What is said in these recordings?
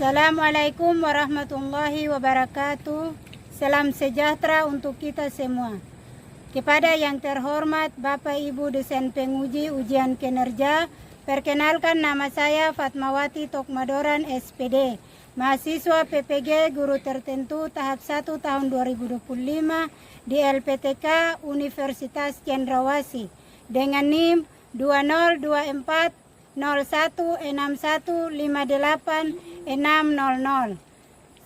Assalamualaikum warahmatullahi wabarakatuh. Salam sejahtera untuk kita semua. Kepada yang terhormat Bapak Ibu dosen penguji ujian kinerja, perkenalkan nama saya Fatmawati Tokmadoran SPD, mahasiswa PPG Guru Tertentu tahap 1 tahun 2025 di LPTK Universitas Cendrawasih dengan NIM 2024016158600.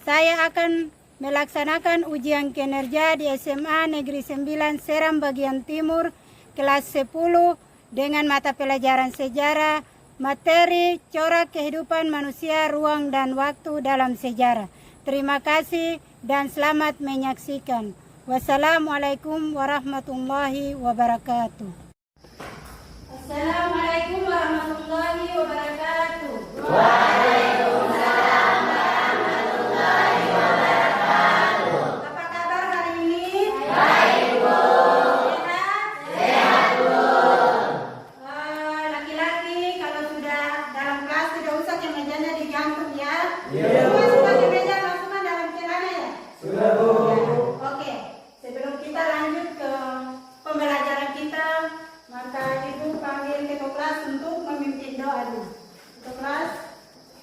Saya akan melaksanakan ujian kinerja di SMA Negeri 9 Seram bagian Timur kelas 10 dengan mata pelajaran sejarah, materi corak kehidupan manusia, ruang dan waktu dalam sejarah. Terima kasih dan selamat menyaksikan. Wassalamualaikum warahmatullahi wabarakatuh. Assalamualaikum warahmatullahi wabarakatuh. Waalaikumsalam warahmatullahi wabarakatuh. Apa kabar hari ini? Baik, Bu. Sehat? Sehat, Bu. Laki-laki kalau sudah dalam kelas tidak usah kemejanya digantung ya. Iya, Bu. Semua sudah kemeja masukkan dalam celana ya? Sudah, Bu. Oke, sebelum kita lanjut ke pembelajaran kita, maka Ibu panggil ketua kelas untuk memimpin doa dulu. Ketua kelas,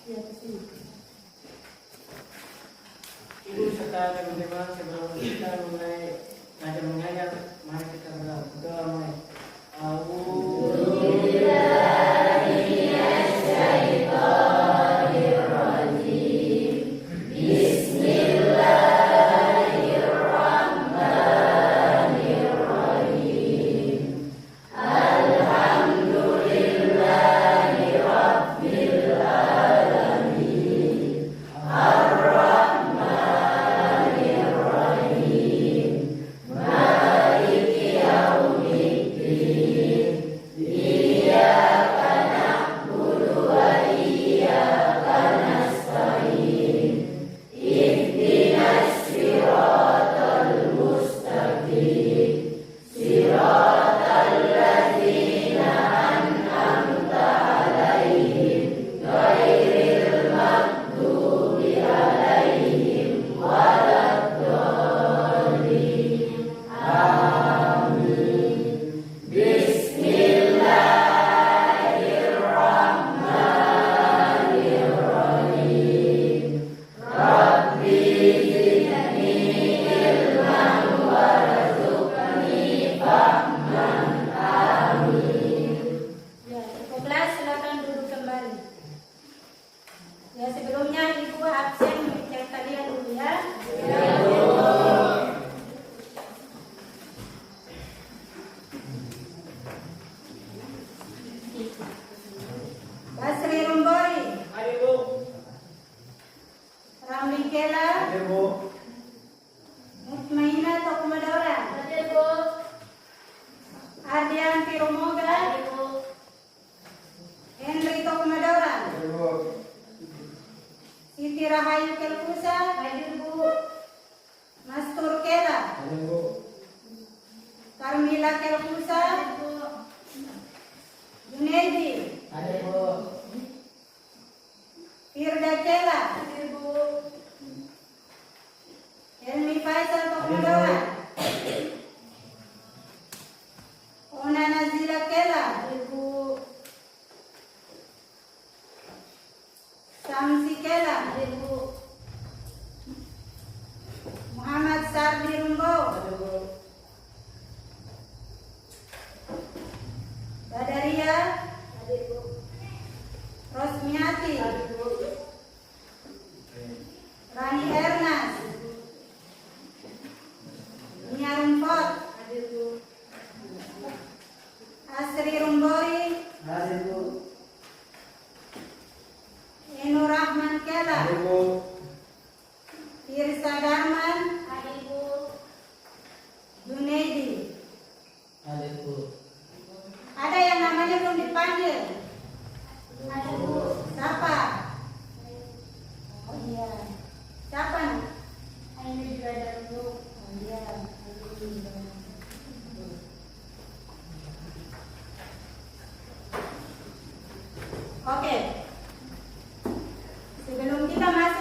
ya ke sini. Ibu serta teman-teman sebelum kita mulai belajar mengajar, mari kita berdoa mulai. Ya, ketua kelas silakan duduk kembali. Ya, sebelumnya Ibu absen cek kalian dulu ya. Basri Rumbori, Ayo, Bu. Ramli Kela, Ayo, Bu. Mutmaina Tokmadora, Ardian Tiromoga, Henry Tokmadora, Ayo, Bu. Siti Rahayu Kelkusa, Mastur Kela, Ayo, Bu. Karmila Kelkusa, Junedi, Ayo, Bu. Firda Kela, Helmi Faisal Tokmadora, Ona Nazila Kela, Samsi Kela, Muhammad Sardi Rumbo, Ayo, Bu. Badaria, Rosmiati, Rani Ernas, Nia Rumpot, Asri Rumbori, Ayo, Bu. Enu Rahman Kela, Ayo, Bu. Tirsa Darman, Junedi. Ayo, Bu. Ada yang namanya belum dipanggil? Siapa? Oh iya. Siapa nih? Ini juga ada dulu. Oh iya. Oke. Sebelum kita masuk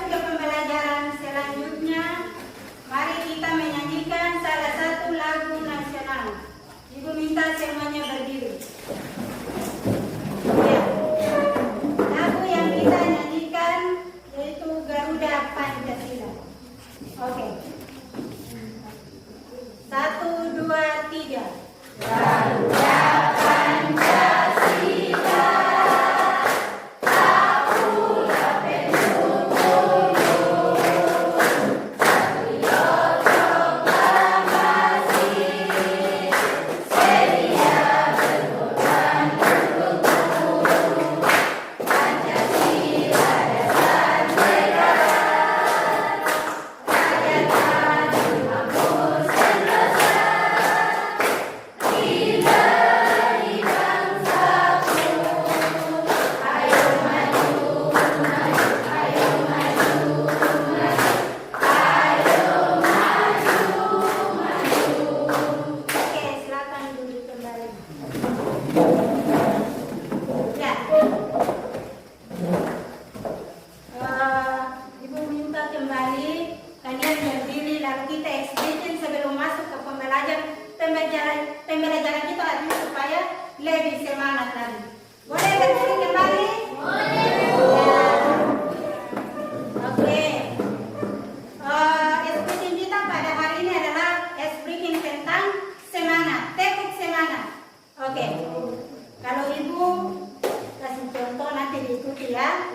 lebih semangat lagi. Boleh berdiri kembali? Boleh. Oke. Speaking kita pada hari ini adalah speaking tentang semangat, teknik semangat. Oke. Kalau ibu kasih contoh nanti diikuti ya.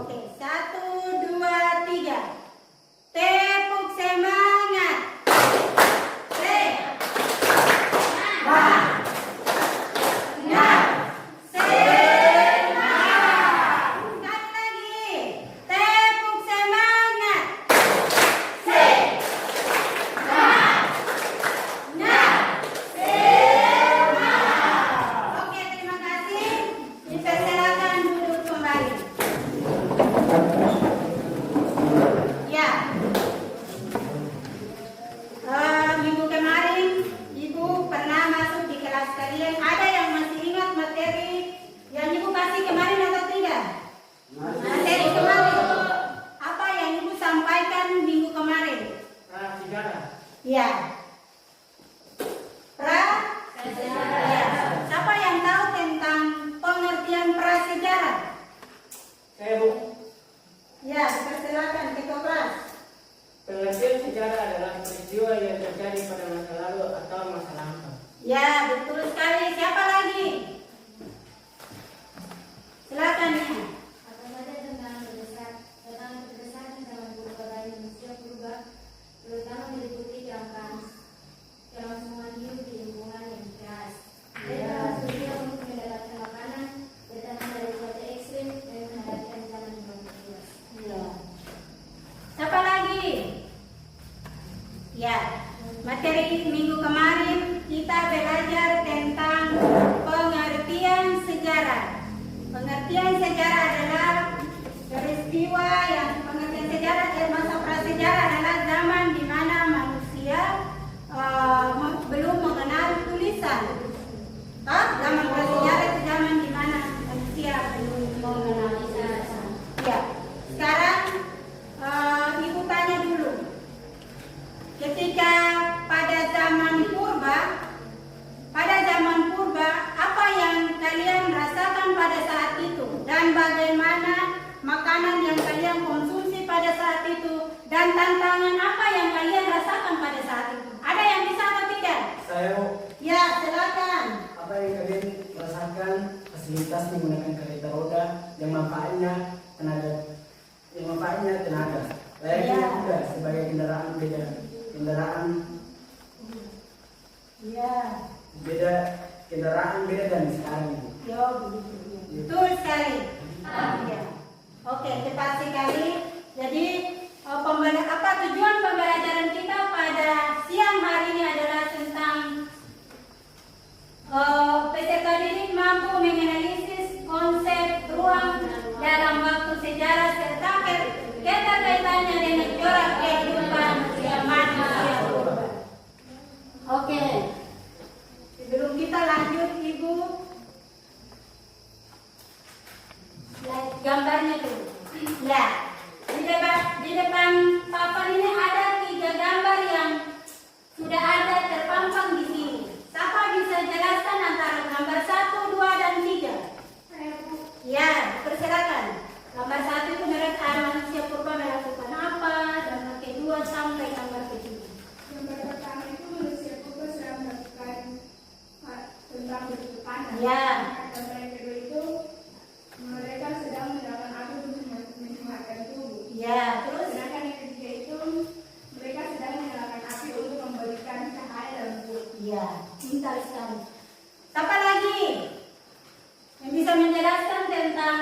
Oke, 1, 2, 3. Tepuk semangat. Ya. Prasejarah. Siapa yang tahu tentang pengertian prasejarah? Saya Bu. Ya, silakan ketua kelas. Pengertian sejarah adalah peristiwa yang terjadi pada masa lalu atau masa lampau. Ya, betul sekali. Siapa lagi? Silakan ya. Apa saja tentang kebesaran zaman purba dan manusia purba, terutama meliputi camkan semua hidup di lingkungan yang keras. Mereka bersedia untuk mendapatkan makanan, bertahan dari cuaca ekstrim, dan menghadapi ancaman yang luas. Ya. Siapa lagi? Ya, materi minggu kemarin kita belajar tentang pengertian sejarah. Pengertian sejarah adalah peristiwa yang pengertian sejarah masa prasejarah adalah zaman di mana manusia belum mengenal tulisan. Zaman prasejarah itu zaman di mana manusia belum mengenal tulisan. Ya. Sekarang ibu tanya dulu. Ketika pada zaman purba, apa yang kalian rasakan pada saat itu dan bagaimana makanan yang kalian konsumsi pada saat itu dan tantangan apa yang kalian rasakan pada saat itu? Ada yang bisa atau tidak? Saya Bu. Ya, silakan. Apa yang kalian rasakan fasilitas menggunakan kereta roda yang manfaatnya tenaga. Layaknya kuda sebagai kendaraan beda. Kendaraan beda dan sekarang ini. Yo, begitu. Betul sekali. Ya. Oke, cepat sekali. Jadi tujuan pembelajaran kita pada siang hari ini adalah tentang peserta didik mampu menganalisis konsep ruang dalam waktu sejarah serta kaitannya dengan corak kehidupan manusia. Oke. Sebelum kita lanjut, Ibu, lihat gambarnya tuh. Ya, di depan papan ini ada 3 gambar yang sudah ada terpampang di sini. Siapa bisa jelaskan antara gambar 1, 2, dan 3? Ya, persilakan. Gambar 1 itu mereka manusia purba melakukan apa, dan kedua sampai gambar ketiga. Gambar pertama itu manusia purba sedang melakukan tentang bentuk panah. Ya. Gambar yang kedua itu mereka sedang menyalakan api untuk menghangatkan tubuh. Ya, terus Sedangkan yang ketiga itu mereka sedang menyalakan api untuk memberikan cahaya dalam perut. ya, pintar sekali. Siapa lagi yang bisa menjelaskan tentang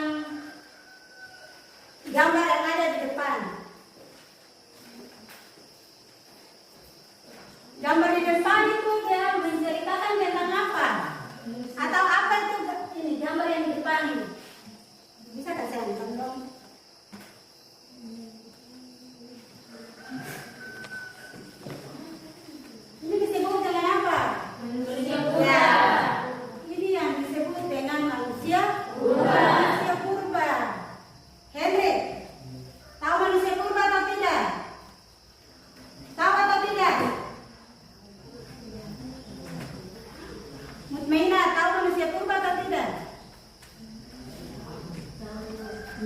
gambar yang ada di depan? Gambar di depan itu dia menceritakan tentang apa? Atau apa itu ini?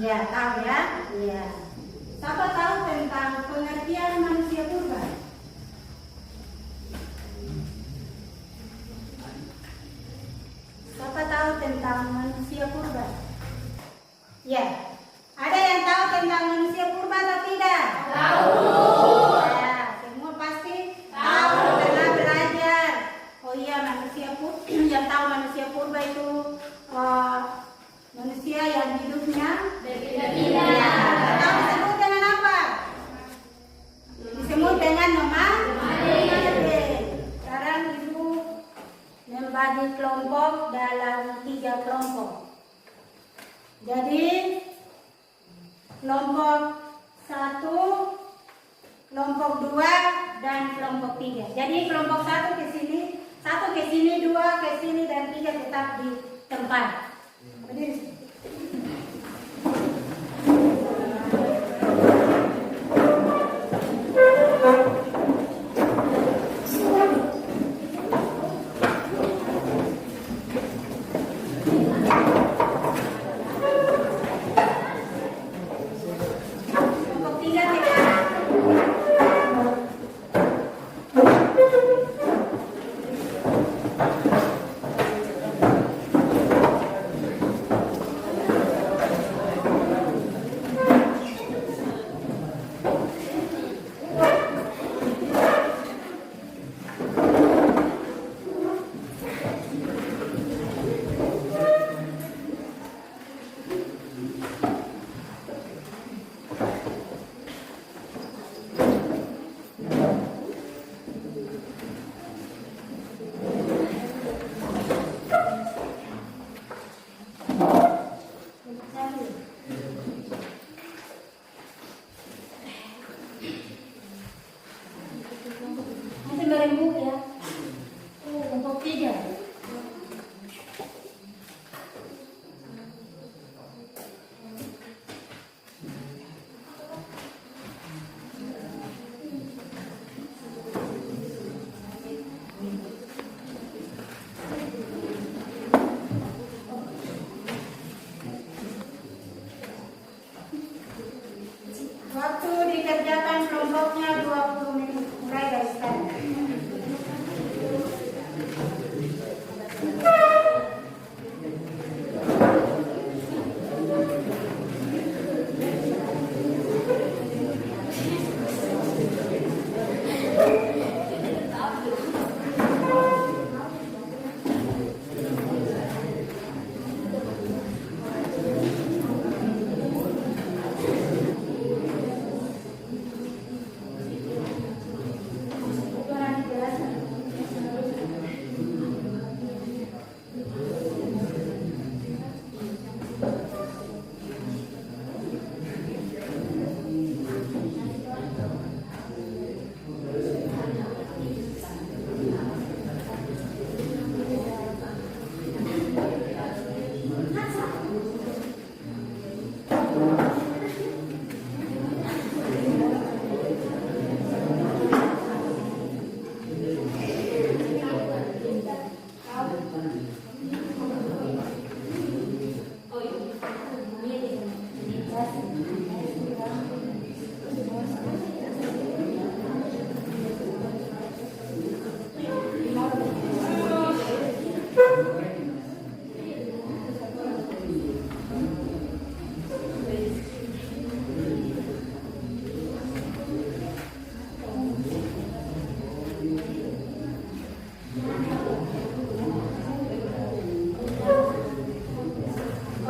Ya, tahu ya? Iya. Siapa tahu tentang pengertian manusia purba? Siapa tahu tentang manusia purba? Ya. Ada yang tahu tentang manusia purba atau tidak? Tahu. Ya, semua pasti tahu, pernah belajar. Oh iya, manusia purba yang tahu manusia purba itu manusia yang hidupnya berbeda-beda. Tahu disebut dengan apa? Disebut dengan nomaden. Sekarang ibu membagi kelompok dalam 3 kelompok. Jadi kelompok 1, kelompok 2, dan kelompok 3. Jadi kelompok 1 ke sini, 2 ke sini, dan 3 tetap di tempat. Berdiri. Kelompok 3 tegak. Nanti merembuk ya. Kelompok 3. Waktu dikerjakan kelompoknya 20 menit mulai dari sekarang.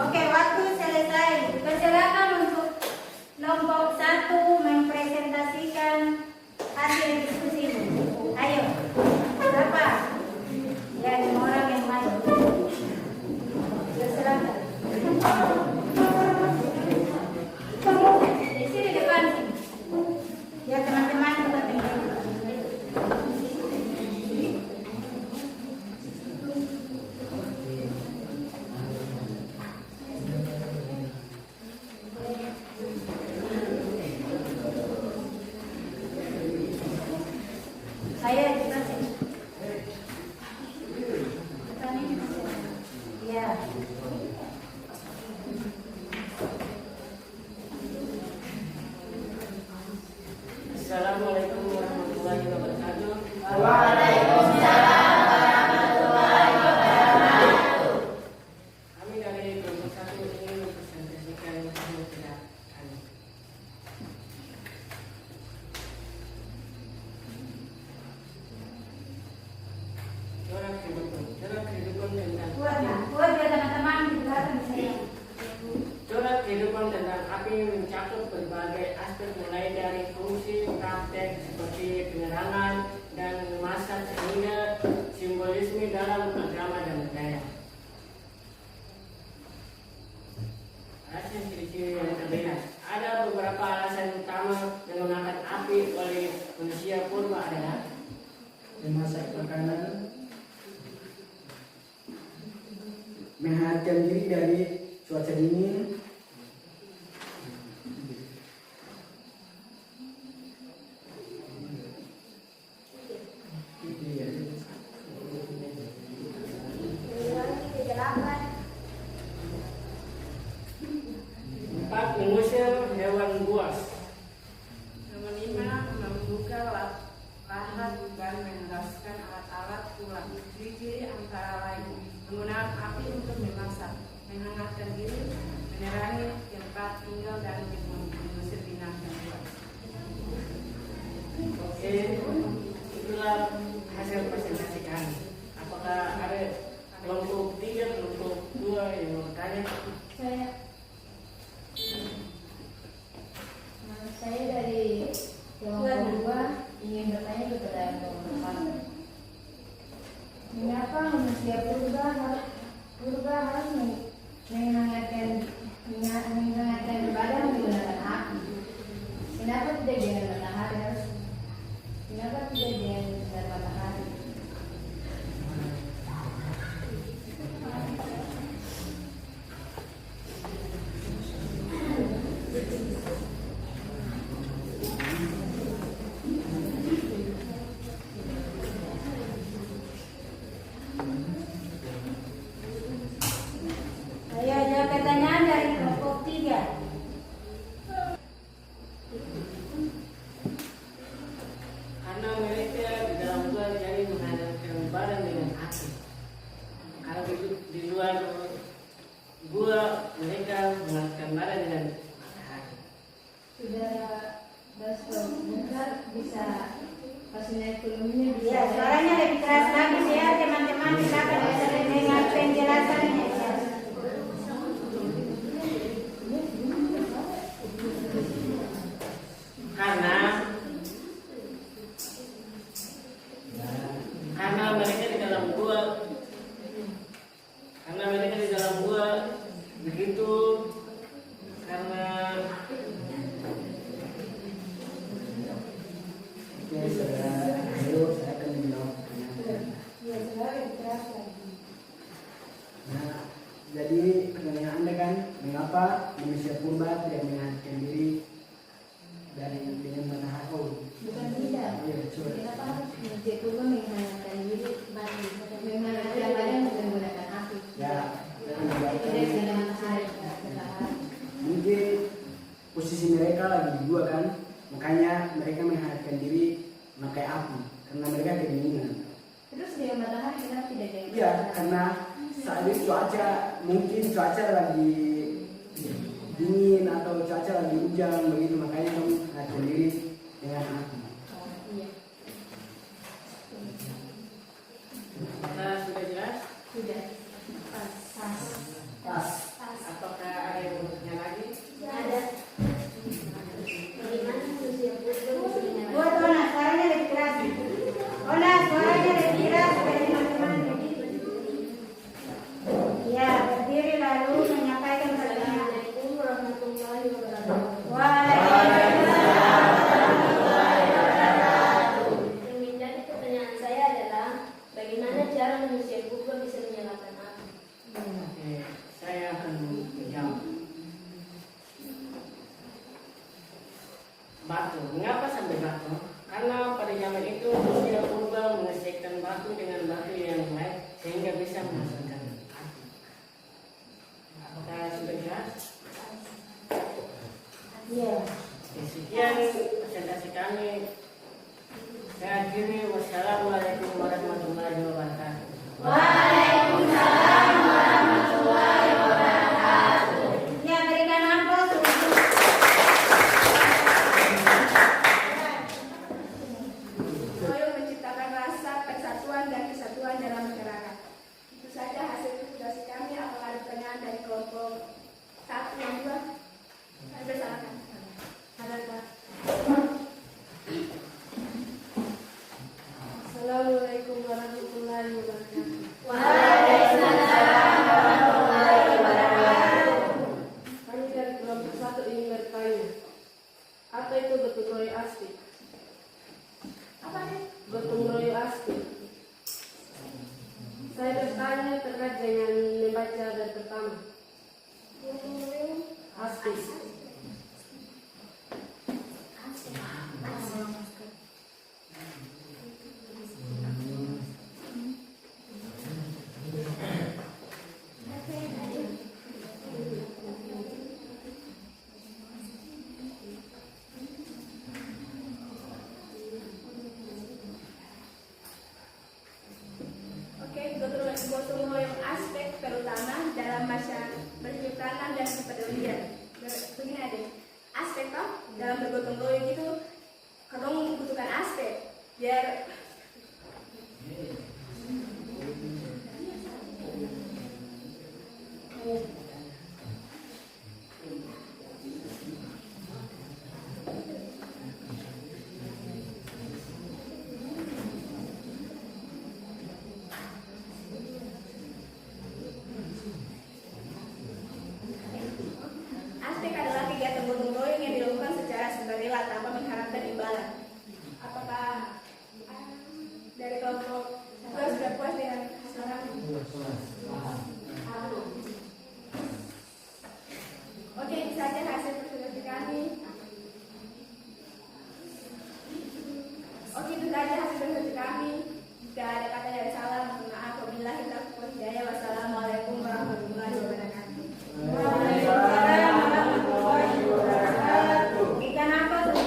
Oke, waktu selesai. Persilakan untuk kelompok 1 mempresentasikan hasil diskusi. Ayo, berapa? Ya, 5 orang yang maju. Persilakan. Di sini depan sini. Ya, teman-teman kita tinggal. Saya di sini. Ya. mencakup berbagai aspek mulai dari fungsi praktek seperti penerangan dan memasak hingga simbolisme dalam agama dan budaya. Alasan ciri-ciri yang terlihat. Ada beberapa alasan utama menggunakan api oleh manusia purba adalah Memasak makanan, menghangatkan diri dari cuaca dingin, mengurangi kegelapan, 4. Mengusir hewan buas. Nomor 5, membuka lahan dan mengeraskan alat-alat tulang. Ciri-ciri antara lain menggunakan api untuk memasak, menghangatkan diri, menerangi tempat tinggal dan mengusir binatang buas. Oke, itulah hasil presentasi kami. Apakah ada kelompok 3, kelompok 2 yang mau bertanya? Saya dari kelompok 2 ingin bertanya kepada kelompok 4. Mengapa manusia purba harus menghangatkan badan menggunakan api? Kenapa tidak dengan matahari? Kenapa tidak dengan sinar matahari? Ayo jawab pertanyaan dari kelompok 3. Karena mereka di dalam gua jadi menghangatkan badan dengan api. Kalau di luar gua mereka menghangatkan badan dengan matahari. Sudah sebentar bisa kasih naik volumenya bisa. Ya, suaranya lebih keras lagi ya teman-teman, silakan bisa mendengar penjelasannya. Karena mereka di dalam gua begitu, karena ya saudara, ayo saya akan menjawab pertanyaan. Ya, suara lebih keras lagi. Nah, jadi pertanyaan Anda kan, mengapa manusia purba tidak menghangatkan diri dengan matahari? Oh, Bukan tidak. iya, coba. Kenapa harus manusia purba menghangatkan diri menghangatkan badan dengan menggunakan api? Ya, saya akan menjawabkan. Tidak dengan matahari. Mungkin posisi mereka lagi di gua kan, makanya mereka menghangatkan diri memakai api karena mereka kedinginan. Terus dengan matahari kenapa tidak dengan Iya, karena saat ini mungkin cuaca lagi dingin atau cuaca lagi hujan begitu, makanya kamu menghangatkan diri dengan api. Iya. Nah, sudah jelas. Sudah. Pas. Apakah ada yang mau bertanya lagi? ada. Bagaimana manusia purba bisa menyalakan Buat Ona, suaranya lebih keras. Ona, suaranya lebih keras dari teman-teman. Ya, berdiri lalu menyampaikan pertanyaan. Assalamualaikum warahmatullahi wabarakatuh. Waalaikumsalam. Yang menjadi pertanyaan saya adalah bagaimana cara manusia purba bisa menyalakan aspek. Gotong royong aspek terutama dalam masyarakat berperan dan kepedulian. Begini adik, aspek toh dalam bergotong royong itu kadang membutuhkan aspek biar tanpa mengharapkan imbalan. Apakah dari kelompok sudah puas dengan hasil kami? Oke, itu saja hasil presentasi kami. Oke, itu saja hasil presentasi kami. Jika ada kata yang salah, mohon maaf. Wabillahi taufiq wal hidayah. Wassalamualaikum warahmatullahi wabarakatuh. Waalaikumsalam warahmatullahi wabarakatuh. Ikan apa tuh?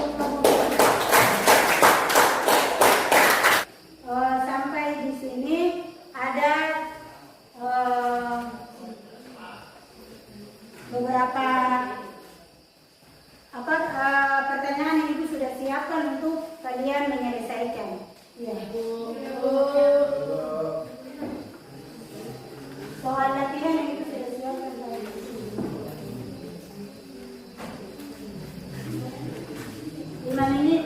Sampai di sini ada beberapa pertanyaan yang Ibu sudah siapkan untuk kalian menyelesaikan. Ya. Soal latihan yang Ibu sudah siapkan. 5 menit.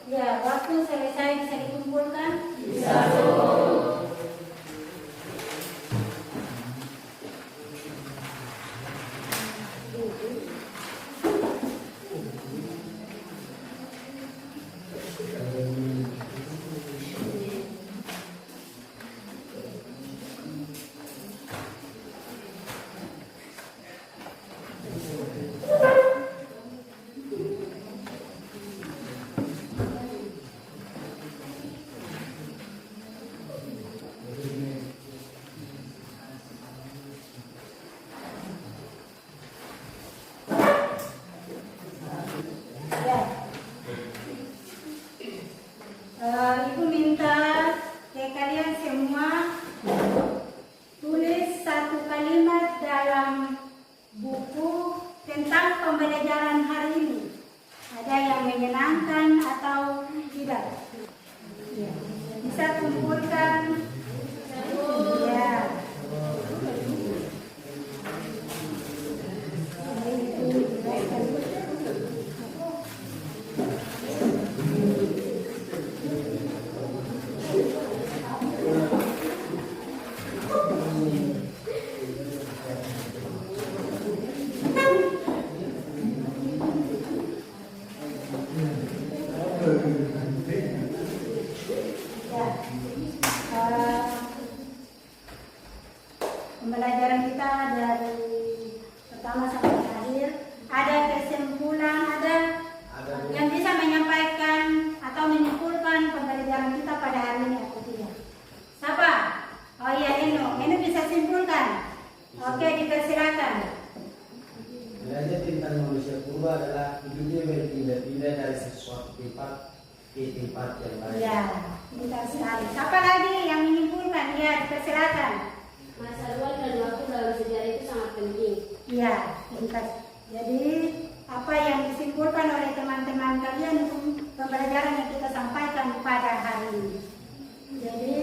Ya, waktu selesai bisa dikumpulkan? Bisa. Ibu minta ke kalian semua tulis satu kalimat dalam buku tentang pembelajaran hari ini. Ada yang menyenangkan atau tidak? Ya. Bisa kumpulkan. Ya. Ya. tempat yang baik. Ya, pintar sekali. Siapa lagi yang menyimpulkan? Ya, dipersilakan. Masa luang dan waktu dalam sejarah itu sangat penting. Ya, pintar. Jadi apa yang disimpulkan oleh teman-teman kalian untuk pembelajaran yang kita sampaikan pada hari ini. Jadi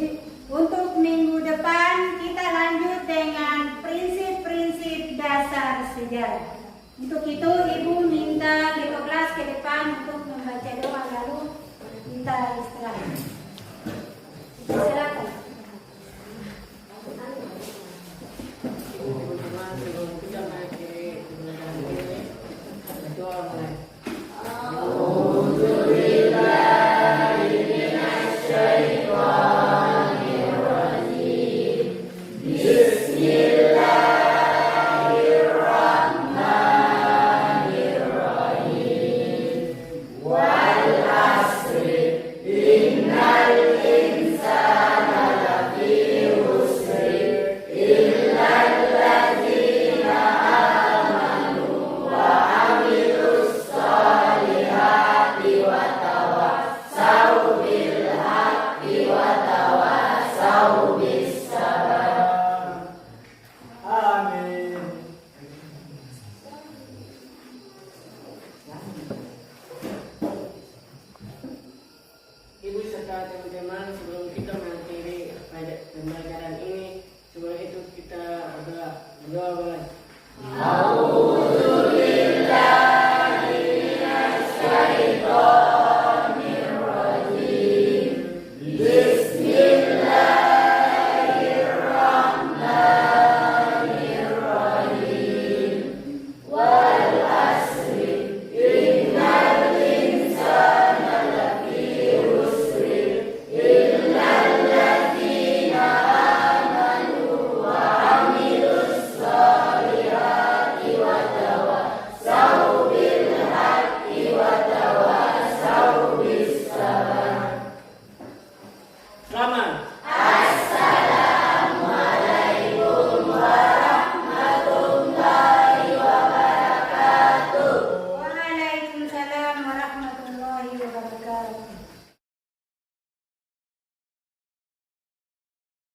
untuk minggu depan kita lanjut dengan prinsip-prinsip dasar sejarah. Untuk itu Ibu minta di kelas ke depan untuk membaca doa lalu minta istirahat. Silakan. Teman-teman, sebelum kita mengakhiri pembelajaran ini, berdoa mulai. Amin. Ibu serta teman-teman, sebelum kita mengakhiri pembelajaran ini, sebelum itu kita berdoa mulai.